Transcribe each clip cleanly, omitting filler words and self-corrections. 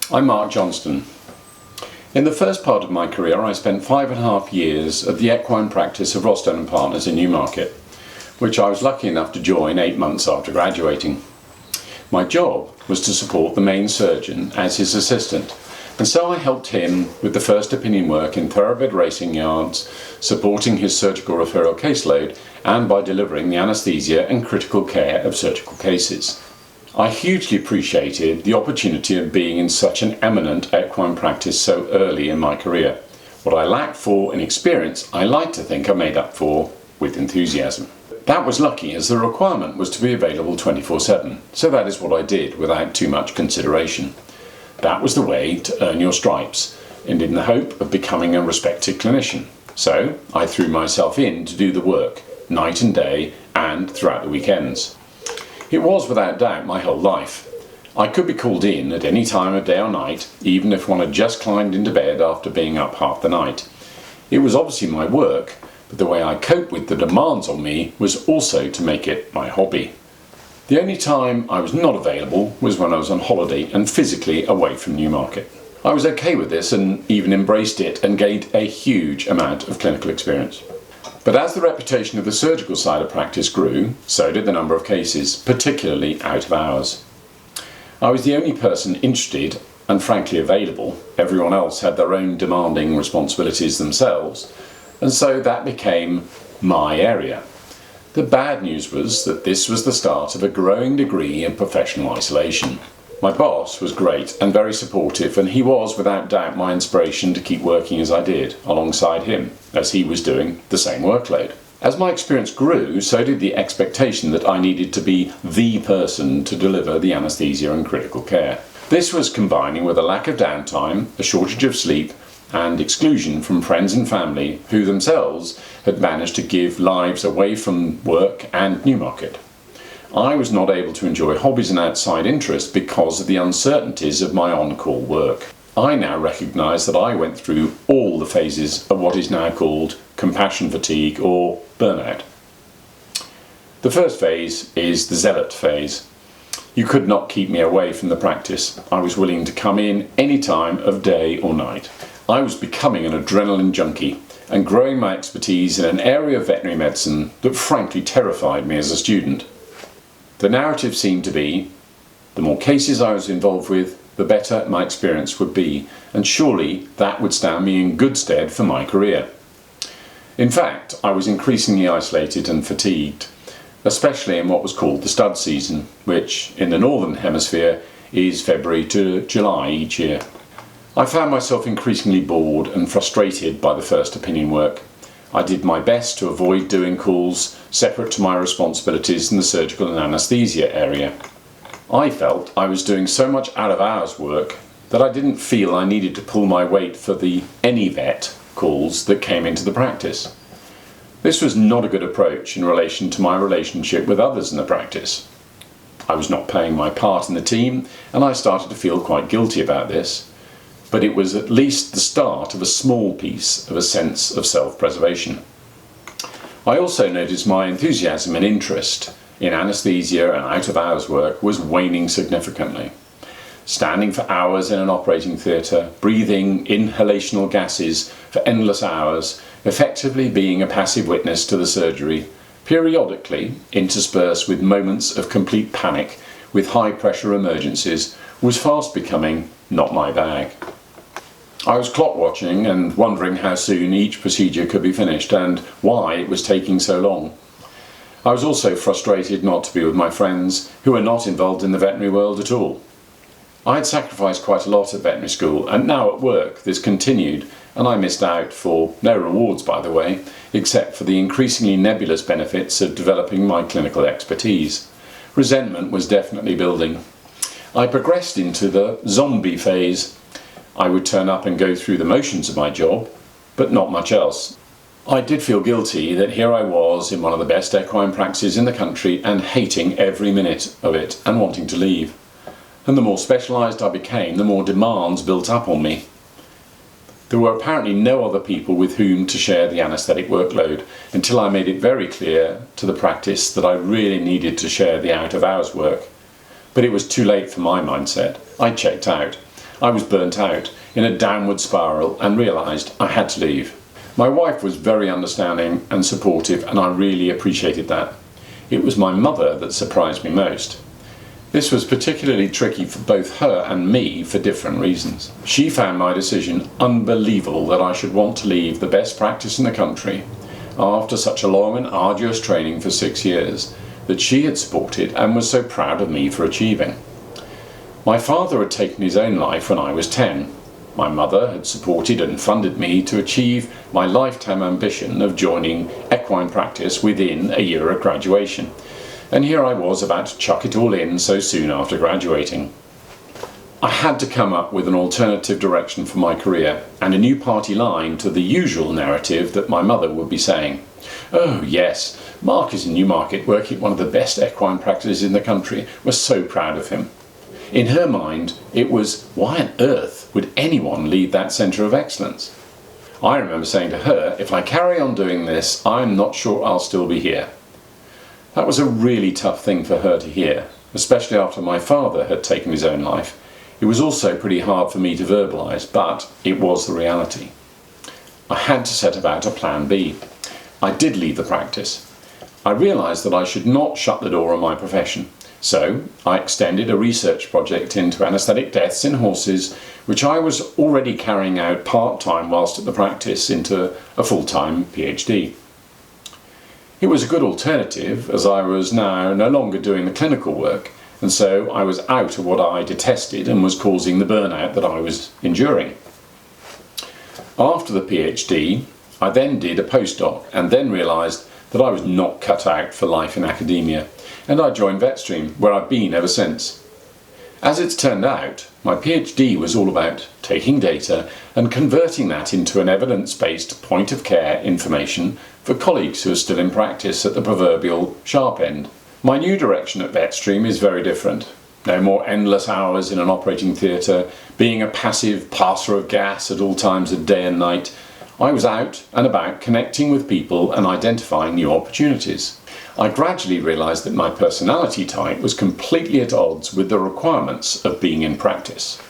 I'm Mark Johnston. In the first part of my career, I spent 5.5 years at the equine practice of Rossstone & Partners in Newmarket, which I was lucky enough to join 8 months after graduating. My job was to support the main surgeon as his assistant, and so I helped him with the first opinion work in thoroughbred racing yards, supporting his surgical referral caseload, and by delivering the anaesthesia and critical care of surgical cases. I hugely appreciated the opportunity of being in such an eminent equine practice so early in my career. What I lacked for in experience, I like to think I made up for with enthusiasm. That was lucky, as the requirement was to be available 24/7, so that is what I did without too much consideration. That was the way to earn your stripes, and in the hope of becoming a respected clinician. So I threw myself in to do the work, night and day, and throughout the weekends. It was without doubt my whole life. I could be called in at any time of day or night, even if one had just climbed into bed after being up half the night. It was obviously my work, but the way I coped with the demands on me was also to make it my hobby. The only time I was not available was when I was on holiday and physically away from Newmarket. I was okay with this and even embraced it and gained a huge amount of clinical experience. But as the reputation of the surgical side of practice grew, so did the number of cases, particularly out of hours. I was the only person interested and frankly available. Everyone else had their own demanding responsibilities themselves, and so that became my area. The bad news was that this was the start of a growing degree of professional isolation. My boss was great and very supportive, and he was without doubt my inspiration to keep working as I did alongside him, as he was doing the same workload. As my experience grew, so did the expectation that I needed to be the person to deliver the anaesthesia and critical care. This was combining with a lack of downtime, a shortage of sleep, and exclusion from friends and family who themselves had managed to give lives away from work and Newmarket. I was not able to enjoy hobbies and outside interests because of the uncertainties of my on-call work. I now recognise that I went through all the phases of what is now called compassion fatigue or burnout. The first phase is the zealot phase. You could not keep me away from the practice. I was willing to come in any time of day or night. I was becoming an adrenaline junkie and growing my expertise in an area of veterinary medicine that frankly terrified me as a student. The narrative seemed to be, the more cases I was involved with, the better my experience would be, and surely that would stand me in good stead for my career. In fact, I was increasingly isolated and fatigued, especially in what was called the stud season, which in the Northern Hemisphere is February to July each year. I found myself increasingly bored and frustrated by the first opinion work. I did my best to avoid doing calls separate to my responsibilities in the surgical and anaesthesia area. I felt I was doing so much out of hours work that I didn't feel I needed to pull my weight for the any vet calls that came into the practice. This was not a good approach in relation to my relationship with others in the practice. I was not playing my part in the team, and I started to feel quite guilty about this. But it was at least the start of a small piece of a sense of self-preservation. I also noticed my enthusiasm and interest in anaesthesia and out-of-hours work was waning significantly. Standing for hours in an operating theatre, breathing inhalational gases for endless hours, effectively being a passive witness to the surgery, periodically interspersed with moments of complete panic with high-pressure emergencies, was fast becoming not my bag. I was clock watching and wondering how soon each procedure could be finished and why it was taking so long. I was also frustrated not to be with my friends who were not involved in the veterinary world at all. I had sacrificed quite a lot at veterinary school, and now at work this continued, and I missed out for no rewards, by the way, except for the increasingly nebulous benefits of developing my clinical expertise. Resentment was definitely building. I progressed into the zombie phase. I would turn up and go through the motions of my job, but not much else. I did feel guilty that here I was in one of the best equine practices in the country and hating every minute of it and wanting to leave. And the more specialised I became, the more demands built up on me. There were apparently no other people with whom to share the anaesthetic workload until I made it very clear to the practice that I really needed to share the out-of-hours work. But it was too late for my mindset. I checked out. I was burnt out in a downward spiral and realised I had to leave. My wife was very understanding and supportive, and I really appreciated that. It was my mother that surprised me most. This was particularly tricky for both her and me for different reasons. She found my decision unbelievable that I should want to leave the best practice in the country after such a long and arduous training for 6 years that she had supported and was so proud of me for achieving. My father had taken his own life when I was 10. My mother had supported and funded me to achieve my lifetime ambition of joining equine practice within a year of graduation. And here I was about to chuck it all in so soon after graduating. I had to come up with an alternative direction for my career and a new party line to the usual narrative that my mother would be saying. Oh yes, Mark is in Newmarket working at one of the best equine practices in the country. We're so proud of him. In her mind, it was, why on earth would anyone leave that centre of excellence? I remember saying to her, if I carry on doing this, I'm not sure I'll still be here. That was a really tough thing for her to hear, especially after my father had taken his own life. It was also pretty hard for me to verbalise, but it was the reality. I had to set about a plan B. I did leave the practice. I realised that I should not shut the door on my profession. So I extended a research project into anaesthetic deaths in horses, which I was already carrying out part-time whilst at the practice, into a full-time PhD. It was a good alternative, as I was now no longer doing the clinical work, and so I was out of what I detested and was causing the burnout that I was enduring. After the PhD, I then did a postdoc and then realised that I was not cut out for life in academia, and I joined Vetstream, where I've been ever since. As it's turned out, my PhD was all about taking data and converting that into an evidence-based point-of-care information for colleagues who are still in practice at the proverbial sharp end. My new direction at Vetstream is very different. No more endless hours in an operating theatre, being a passive passer of gas at all times of day and night. I was out and about connecting with people and identifying new opportunities. I gradually realised that my personality type was completely at odds with the requirements of being in practice.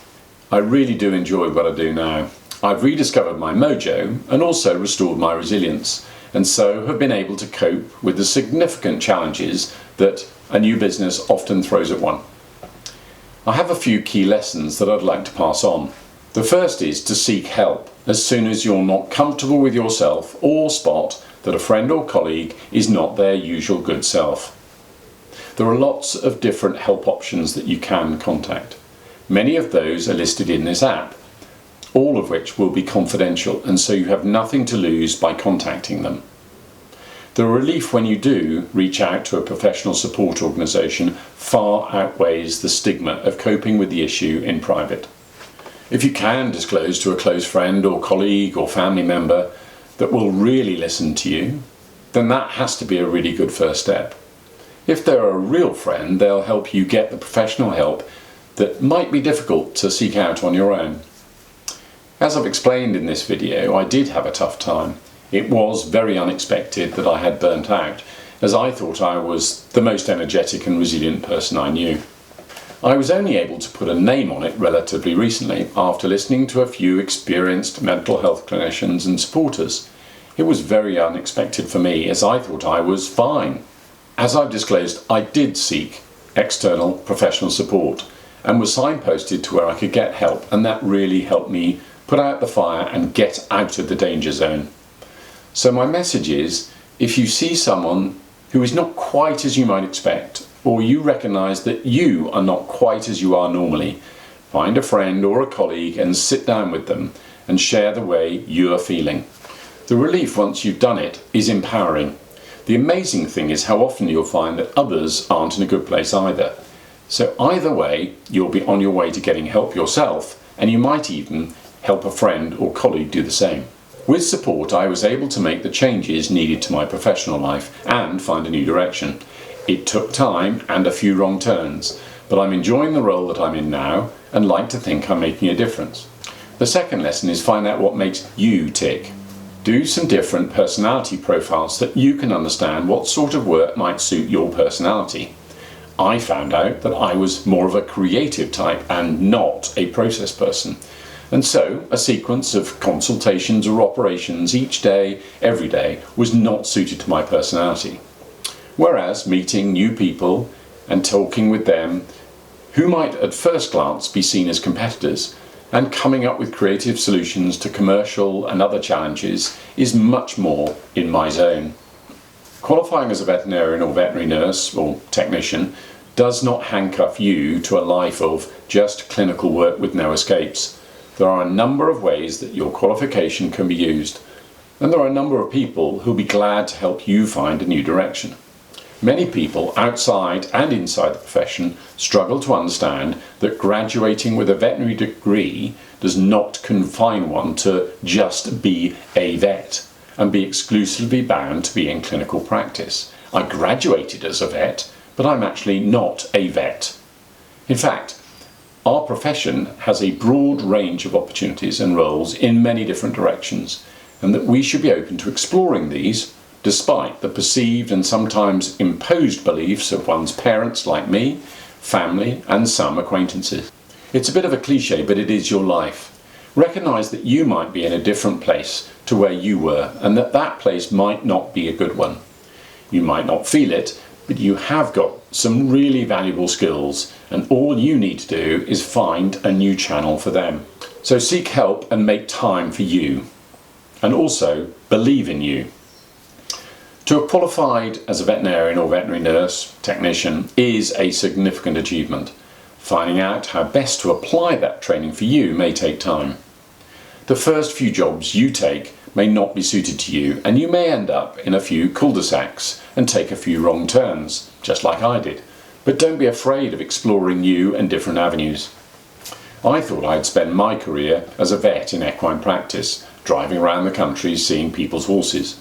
I really do enjoy what I do now. I've rediscovered my mojo and also restored my resilience, and so have been able to cope with the significant challenges that a new business often throws at one. I have a few key lessons that I'd like to pass on. The first is to seek help as soon as you're not comfortable with yourself or spot that a friend or colleague is not their usual good self. There are lots of different help options that you can contact. Many of those are listed in this app, all of which will be confidential, and so you have nothing to lose by contacting them. The relief when you do reach out to a professional support organisation far outweighs the stigma of coping with the issue in private. If you can disclose to a close friend or colleague or family member that will really listen to you, then that has to be a really good first step. If they're a real friend, they'll help you get the professional help that might be difficult to seek out on your own. As I've explained in this video, I did have a tough time. It was very unexpected that I had burnt out, as I thought I was the most energetic and resilient person I knew. I was only able to put a name on it relatively recently after listening to a few experienced mental health clinicians and supporters. It was very unexpected for me, as I thought I was fine. As I've disclosed, I did seek external professional support and was signposted to where I could get help, and that really helped me put out the fire and get out of the danger zone. So my message is, if you see someone who is not quite as you might expect, or you recognise that you are not quite as you are normally, find a friend or a colleague and sit down with them and share the way you are feeling. The relief once you've done it is empowering. The amazing thing is how often you'll find that others aren't in a good place either. So either way, you'll be on your way to getting help yourself, and you might even help a friend or colleague do the same. With support, I was able to make the changes needed to my professional life and find a new direction. It took time and a few wrong turns, but I'm enjoying the role that I'm in now and like to think I'm making a difference. The second lesson is find out what makes you tick. Do some different personality profiles so that you can understand what sort of work might suit your personality. I found out that I was more of a creative type and not a process person. And so a sequence of consultations or operations each day, every day, was not suited to my personality. Whereas meeting new people and talking with them, who might at first glance be seen as competitors, and coming up with creative solutions to commercial and other challenges is much more in my zone. Qualifying as a veterinarian or veterinary nurse or technician does not handcuff you to a life of just clinical work with no escapes. There are a number of ways that your qualification can be used, and there are a number of people who'll be glad to help you find a new direction. Many people outside and inside the profession struggle to understand that graduating with a veterinary degree does not confine one to just be a vet and be exclusively bound to be in clinical practice. I graduated as a vet, but I'm actually not a vet. In fact, our profession has a broad range of opportunities and roles in many different directions, and that we should be open to exploring these despite the perceived and sometimes imposed beliefs of one's parents like me, family, and some acquaintances. It's a bit of a cliche, but it is your life. Recognise that you might be in a different place to where you were, and that that place might not be a good one. You might not feel it, but you have got some really valuable skills, and all you need to do is find a new channel for them. So seek help and make time for you, and also believe in you. To have qualified as a veterinarian or veterinary nurse, technician, is a significant achievement. Finding out how best to apply that training for you may take time. The first few jobs you take may not be suited to you, and you may end up in a few cul-de-sacs and take a few wrong turns, just like I did. But don't be afraid of exploring new and different avenues. I thought I'd spend my career as a vet in equine practice, driving around the country seeing people's horses.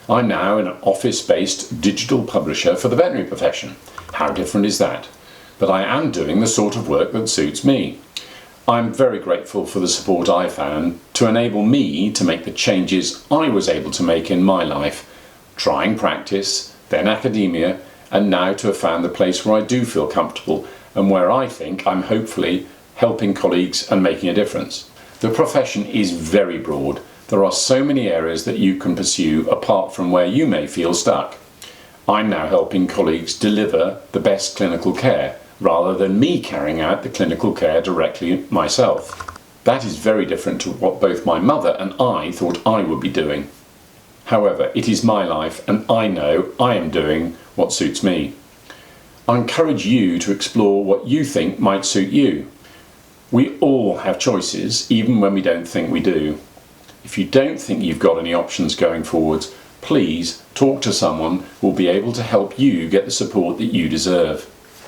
I'm now an office-based digital publisher for the veterinary profession. How different is that? But I am doing the sort of work that suits me. I'm very grateful for the support I found to enable me to make the changes I was able to make in my life, trying practice, then academia, and now to have found the place where I do feel comfortable and where I think I'm hopefully helping colleagues and making a difference. The profession is very broad. There are so many areas that you can pursue apart from where you may feel stuck. I'm now helping colleagues deliver the best clinical care, rather than me carrying out the clinical care directly myself. That is very different to what both my mother and I thought I would be doing. However, it is my life, and I know I am doing what suits me. I encourage you to explore what you think might suit you. We all have choices, even when we don't think we do. If you don't think you've got any options going forwards, please talk to someone who will be able to help you get the support that you deserve.